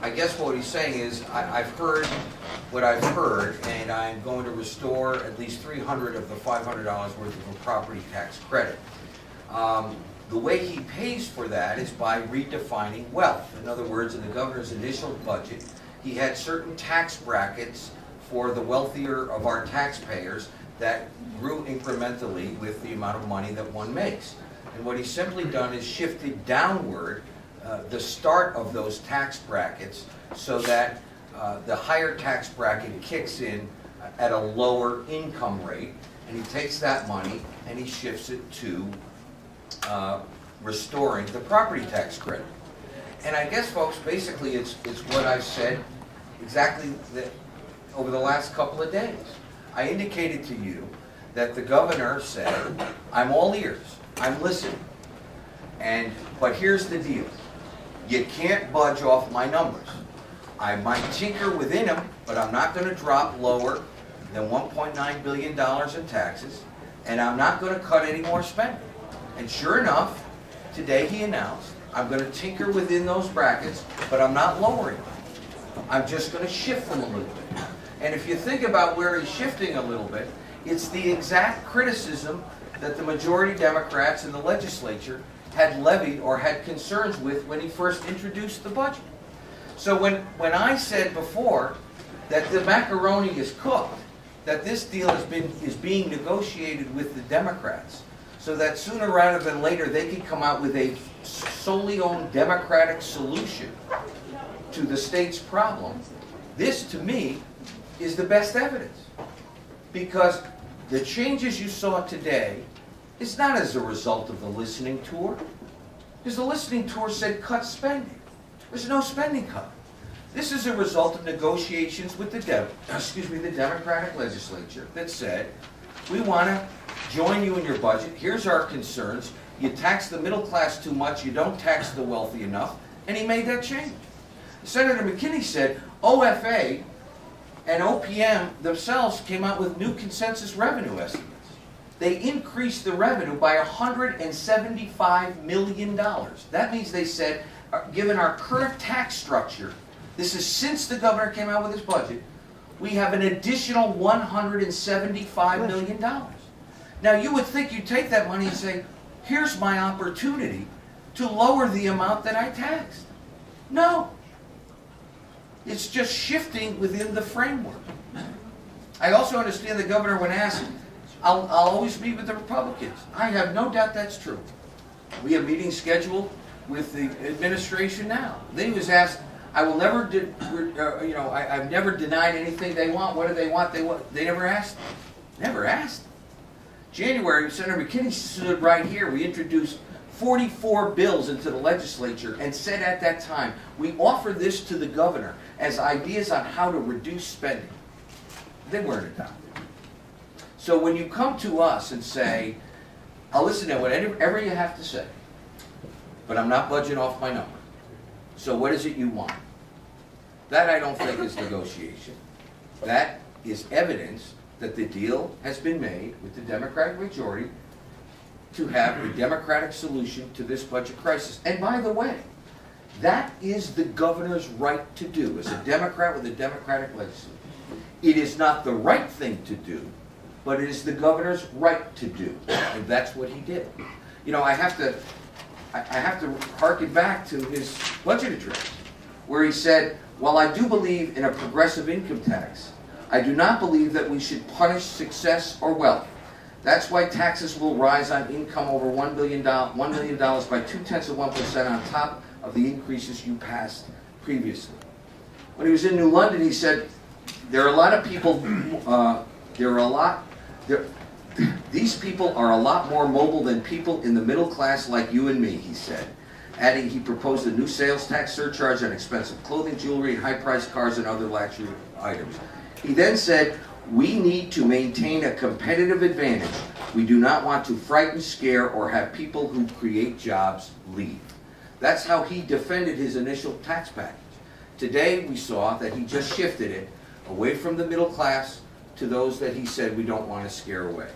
I guess what he's saying is, I've heard what I've heard, and I'm going to restore at least $300 of the $500 worth of a property tax credit. The way he pays for that is by redefining wealth. In other words, in the governor's initial budget, he had certain tax brackets for the wealthier of our taxpayers that grew incrementally with the amount of money that one makes. And what he's simply done is shifted downward the start of those tax brackets so that the higher tax bracket kicks in at a lower income rate, and he takes that money and he shifts it to restoring the property tax credit. And I guess, folks, basically it's what I've said exactly over the last couple of days. I indicated to you that the governor said, I'm all ears, I'm listening, but here's the deal. You can't budge off my numbers. I might tinker within them, but I'm not going to drop lower than $1.9 billion in taxes, and I'm not going to cut any more spending. And sure enough, today he announced, I'm going to tinker within those brackets, but I'm not lowering them. I'm just going to shift them a little bit. And if you think about where he's shifting a little bit, it's the exact criticism that the majority Democrats in the legislature had levied or had concerns with when he first introduced the budget. So when I said before that the macaroni is cooked, that this deal is being negotiated with the Democrats, so that sooner rather than later they could come out with a solely owned Democratic solution to the state's problem, this to me is the best evidence. Because the changes you saw today is not as a result of the listening tour. Because the listening tour said cut spending. There's no spending cut. This is a result of negotiations with the Democratic legislature that said, we want to join you in your budget. Here's our concerns. You tax the middle class too much. You don't tax the wealthy enough. And he made that change. Senator McKinney said OFA and OPM themselves came out with new consensus revenue estimates. They increased the revenue by $175 million. That means they said, given our current tax structure, this is since the governor came out with his budget, we have an additional $175 million. Now you would think you'd take that money and say, here's my opportunity to lower the amount that I taxed. No. It's just shifting within the framework. I also understand the governor when asked, I'll always meet with the Republicans. I have no doubt that's true. We have meetings scheduled with the administration now. Then he was asked, I will never, I've never denied anything they want. What do they want? They never asked. Never asked. January, Senator McKinney stood right here. We introduced 44 bills into the legislature and said at that time, we offer this to the governor as ideas on how to reduce spending. They weren't adopted. So when you come to us and say, I'll listen to whatever you have to say, but I'm not budging off my number. So what is it you want? That I don't think is negotiation. That is evidence that the deal has been made with the Democratic majority to have a Democratic solution to this budget crisis. And by the way, that is the governor's right to do as a Democrat with a Democratic legislature. It is not the right thing to do, but it is the governor's right to do, and that's what he did. You know, I have to harken back to his budget address, where he said, while I do believe in a progressive income tax, I do not believe that we should punish success or wealth. That's why taxes will rise on income over $1 million by 0.2% on top of the increases you passed previously. When he was in New London, he said, there are a lot of people, these people are a lot more mobile than people in the middle class like you and me, he said. Adding, he proposed a new sales tax surcharge on expensive clothing, jewelry, and high-priced cars and other luxury items. He then said, we need to maintain a competitive advantage. We do not want to frighten, scare, or have people who create jobs leave. That's how he defended his initial tax package. Today, we saw that he just shifted it away from the middle class to those that he said we don't want to scare away.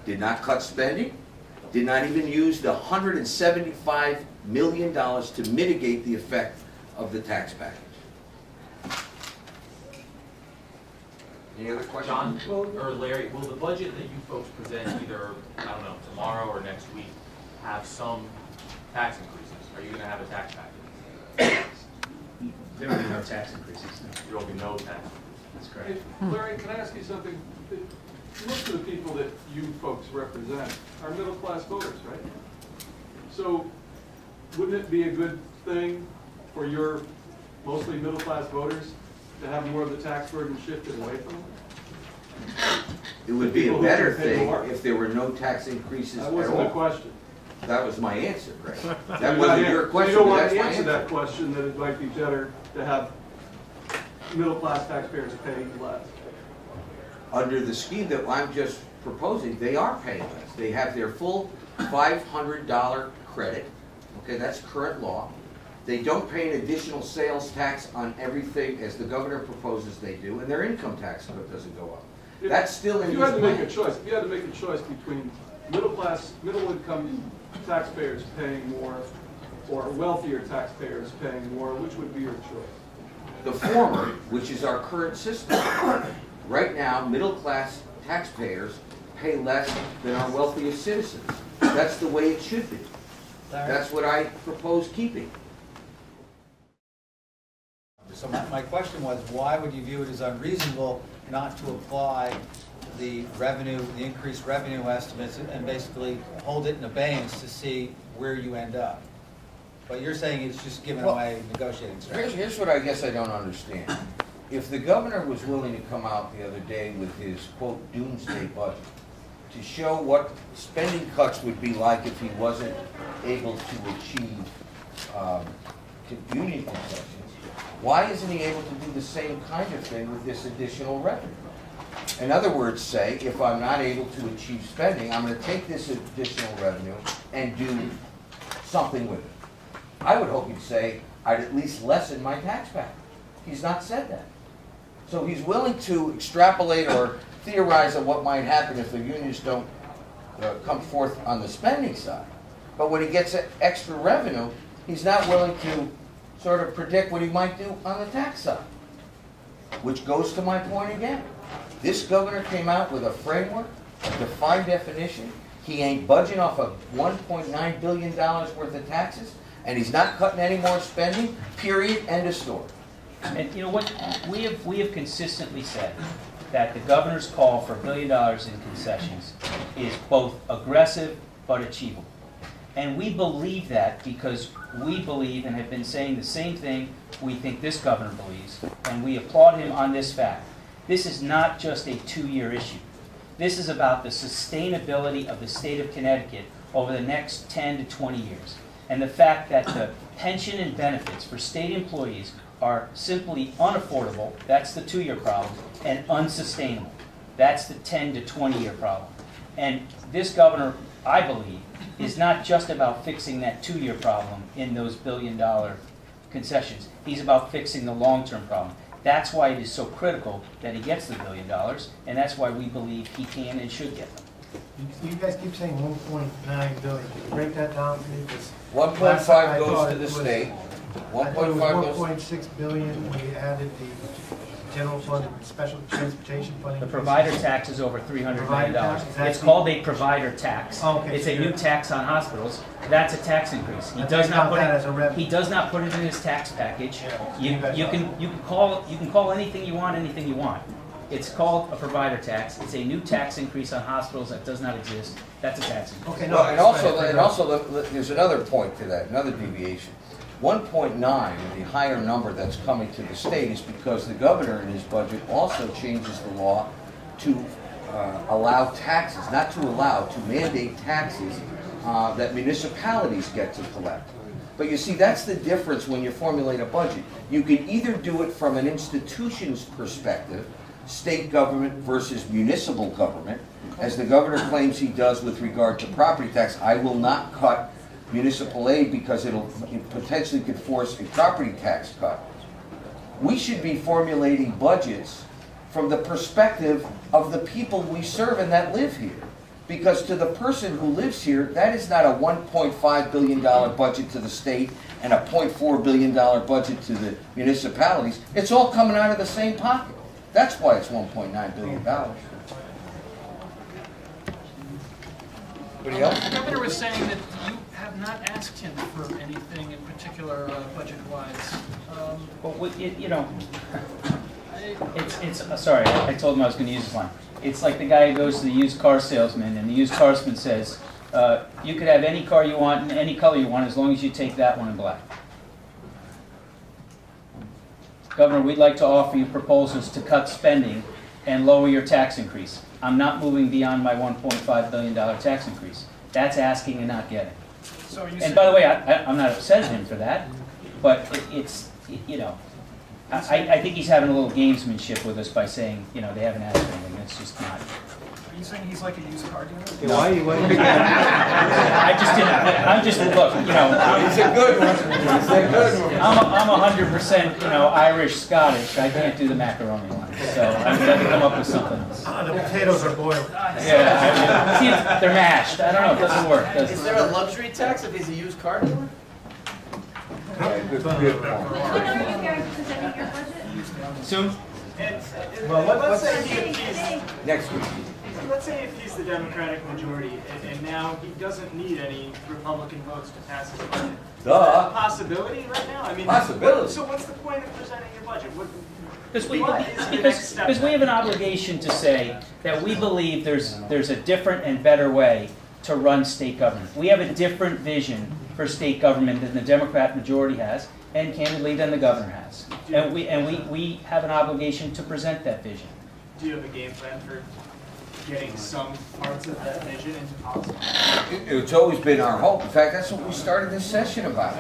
Did not cut spending, did not even use the $175 million to mitigate the effect of the tax package. Any other questions? John or Larry, will the budget that you folks present either, I don't know, tomorrow or next week have some tax increases? Are you going to have a tax package? There will be no tax increases. There will be no tax increases. That's correct. Hey, Larry, can I ask you something? Most of the people that you folks represent are middle-class voters, right? So wouldn't it be a good thing for your mostly middle-class voters to have more of the tax burden shifted away from them? It would be a better thing if there were no tax increases at all. That wasn't the question. That was my answer, right? That wasn't your question, You don't but want that's to my answer answer. that question, that it might be better to have middle-class taxpayers pay less. Under the scheme that I'm just proposing, they are paying less. They have their full $500 credit. Okay, that's current law. They don't pay an additional sales tax on everything as the governor proposes they do, and their income tax doesn't go up. That's still in If his you had to make plan. a choice, if you had to make a choice between middle-income taxpayers paying more or wealthier taxpayers paying more, which would be your choice? The former, which is our current system. Right now, middle-class taxpayers pay less than our wealthiest citizens. That's the way it should be. That's what I propose keeping. So my question was, why would you view it as unreasonable not to apply the revenue, the increased revenue estimates, and basically hold it in abeyance to see where you end up? But you're saying it's just giving away negotiating strategy. Here's what I guess I don't understand. If the governor was willing to come out the other day with his, quote, doomsday budget to show what spending cuts would be like if he wasn't able to achieve union concessions, why isn't he able to do the same kind of thing with this additional revenue? In other words, say, if I'm not able to achieve spending, I'm going to take this additional revenue and do something with it. I would hope he'd say, I'd at least lessen my tax package. He's not said that. So he's willing to extrapolate or theorize on what might happen if the unions don't come forth on the spending side. But when he gets extra revenue, he's not willing to sort of predict what he might do on the tax side. Which goes to my point again. This governor came out with a framework, a defined definition. He ain't budging off of $1.9 billion worth of taxes, and he's not cutting any more spending, period, end of story. And you know what, we have consistently said that the governor's call for $1 billion in concessions is both aggressive but achievable. And we believe that because we believe and have been saying the same thing we think this governor believes, and we applaud him on this fact. This is not just a 2-year issue. This is about the sustainability of the state of Connecticut over the next 10 to 20 years. And the fact that the pension and benefits for state employees are simply unaffordable, that's the 2-year problem, and unsustainable. That's the 10 to 20-year problem. And this governor, I believe, is not just about fixing that 2-year problem in those $1 billion concessions. He's about fixing the long-term problem. That's why it is so critical that he gets the $1 billion, and that's why we believe he can and should get them. You guys keep saying 1.9 billion. Can you break that down for me? 1.5 goes to the state. I thought it was 1.5 goes. 1.6 billion when you added the general fund and special transportation funding. The provider tax is over $300 million. Provider tax, It's called a provider tax. Oh, okay, It's so a new tax on hospitals. That's a tax increase. He does not put that as a it. revenue. He does not put it in his tax package. Yeah. You can call anything you want anything you want. It's called a provider tax. It's a new tax increase on hospitals that does not exist. That's a tax increase. Okay, Well, and also, there's another point to that, another deviation. 1.9, the higher number that's coming to the state, is because the governor in his budget also changes the law to allow taxes, not to allow, to mandate taxes that municipalities get to collect. But you see, that's the difference when you formulate a budget. You can either do it from an institution's perspective, state government versus municipal government, as the governor claims he does with regard to property tax. I will not cut municipal aid because it potentially could force a property tax cut. We should be formulating budgets from the perspective of the people we serve and that live here. Because to the person who lives here, that is not a $1.5 billion budget to the state and a $0.4 billion budget to the municipalities. It's all coming out of the same pocket. That's why it's $1.9 billion. Anybody else? The governor was saying that you have not asked him for anything in particular budget-wise. Well, you know, sorry, I told him I was going to use this line. It's like the guy who goes to the used car salesman, and the used car salesman says, you could have any car you want and any color you want as long as you take that one in black. Governor, we'd like to offer you proposals to cut spending and lower your tax increase. I'm not moving beyond my $1.5 billion tax increase. That's asking and not getting. So And by the way, I'm not upset at him for that, but it's, you know, I think he's having a little gamesmanship with us by saying, you know, they haven't asked for anything. It's just not. Are you saying he's like a used car dealer? No. Why are you waiting? I just didn't. I'm just look. You know. He's a good one. He's a good one. I'm 100%. You know, Irish, Scottish. I can't do the macaroni line, so I'm going to come up with something else. The potatoes are boiled. Yeah. See, they're mashed. I don't know. It doesn't work. Does Is there a luxury tax if he's a used car dealer? Good point. When are you guys presenting your budget? Soon. Well, Let's say Next week. let's say if he's the Democratic majority, and now he doesn't need any Republican votes to pass his budget. Is that a possibility right now? I mean, Possibility. So what's the point of presenting your budget? Because we Because have an obligation to say that we believe there's a different and better way to run state government. We have a different vision for state government than the Democrat majority has, and candidly than the governor has. And we have an obligation to present that vision. Do you have a game plan for getting some parts of that vision into policy? It's always been our hope. In fact, that's what we started this session about.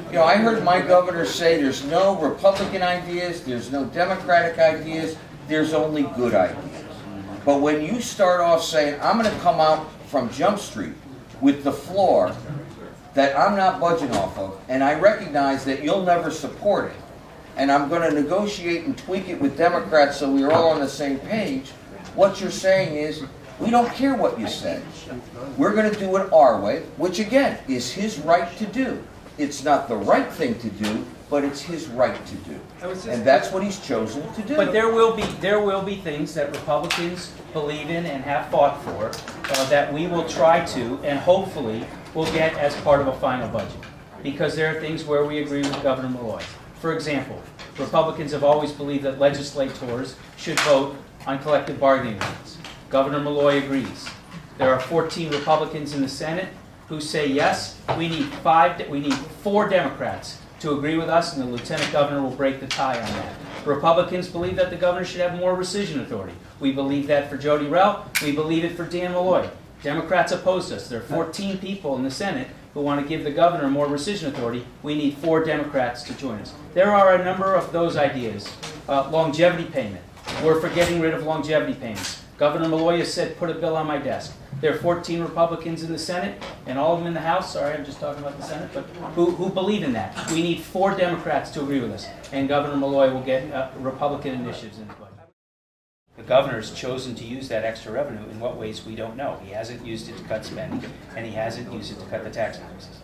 You know, I heard my governor say there's no Republican ideas, there's no Democratic ideas, there's only good ideas. But when you start off saying, I'm going to come out from Jump Street with the floor that I'm not budging off of, and I recognize that you'll never support it, and I'm going to negotiate and tweak it with Democrats so we're all on the same page, what you're saying is, we don't care what you say. We're going to do it our way, which again, is his right to do. It's not the right thing to do, but it's his right to do. And that's what he's chosen to do. But there will be things that Republicans believe in and have fought for that we will try to and hopefully will get as part of a final budget. Because there are things where we agree with Governor Malloy. For example, Republicans have always believed that legislators should vote on collective bargaining agreements. Governor Malloy agrees. There are 14 Republicans in the Senate who say yes, we need 4 Democrats to agree with us, and the Lieutenant Governor will break the tie on that. Republicans believe that the governor should have more rescission authority. We believe that for Jody Rell. We believe it for Dan Malloy. Democrats opposed us. There are 14 people in the Senate who want to give the governor more rescission authority. We need 4 Democrats to join us. There are a number of those ideas. Longevity payment. We're for getting rid of longevity payments. Governor Malloy has said, put a bill on my desk. There are 14 Republicans in the Senate, and all of them in the House, sorry, I'm just talking about the Senate, but who believe in that. We need 4 Democrats to agree with us, and Governor Malloy will get Republican initiatives in his budget. The governor's chosen to use that extra revenue in what ways we don't know. He hasn't used it to cut spending, and he hasn't used it to cut the tax increases.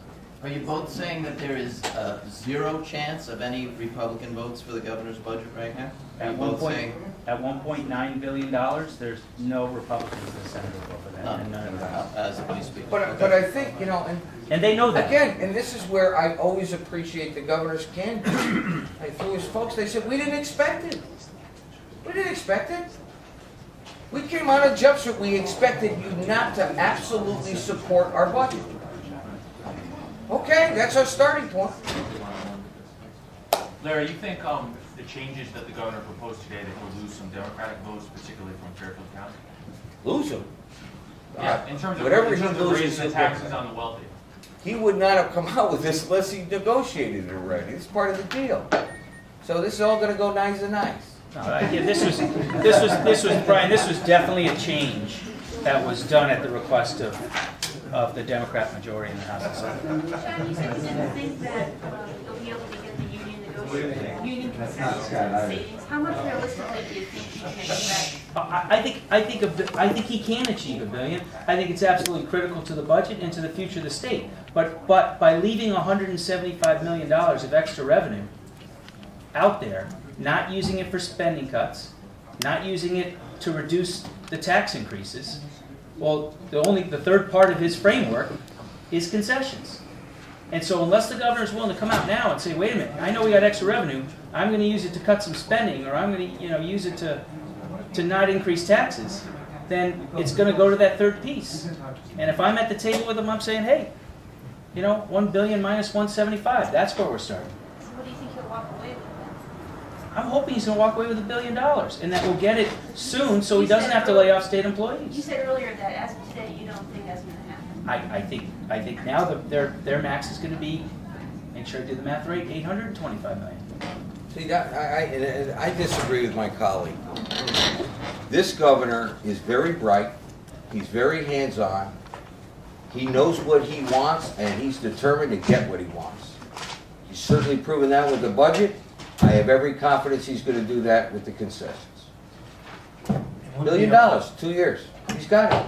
Are you both saying that there is 0 chance of any Republican votes for the governor's budget right now? Are you both saying At $1.9 billion, there's no Republicans in the Senate who vote for that. none? And none of that. As we speak. But I think, you know, And they know that. again, and this is where I always appreciate the governor's candor. Through his folks, they said, we didn't expect it. We didn't expect it. We came out of Jump Street, we expected you not to absolutely support our budget. Okay, that's our starting point. Larry, you think the changes that the governor proposed today, that he'll lose some Democratic votes, particularly from Fairfield County? Lose them. Yeah, in terms of, Whatever in he terms of loses, raising the taxes on the wealthy. He would not have come out with this unless he negotiated it already. It's part of the deal. So this is all going to go nice and nice. No, Brian, this was definitely a change that was done at the request of the Democrat majority in the House and Senate. Sean, you said you didn't think that you'll be able to get the union concessions and savings. How much realistically do you think you can expect? I think he can achieve $1 billion. I think it's absolutely critical to the budget and to the future of the state. But by leaving $175 million of extra revenue out there, not using it for spending cuts, not using it to reduce the tax increases. Well, the third part of his framework is concessions. And so unless the governor is willing to come out now and say, wait a minute, I know we got extra revenue, I'm going to use it to cut some spending, or I'm going to use it to not increase taxes, then it's going to go to that third piece. And if I'm at the table with him, I'm saying, hey, $1 billion minus 175, that's where we're starting. So what do you think he'll walk away with then? I'm hoping he's going to walk away with $1 billion, and that we'll get it soon so he You doesn't said have to lay earlier- off state You employees. said earlier that as of today, you don't think that's gonna happen. I think now their max is going to be, make sure I do the math right, $825 million. See, I disagree with my colleague. This governor is very bright, he's very hands-on, he knows what he wants, and he's determined to get what he wants. He's certainly proven that with the budget. I have every confidence he's going to do that with the concessions. $1 billion, 2 years. He's got it.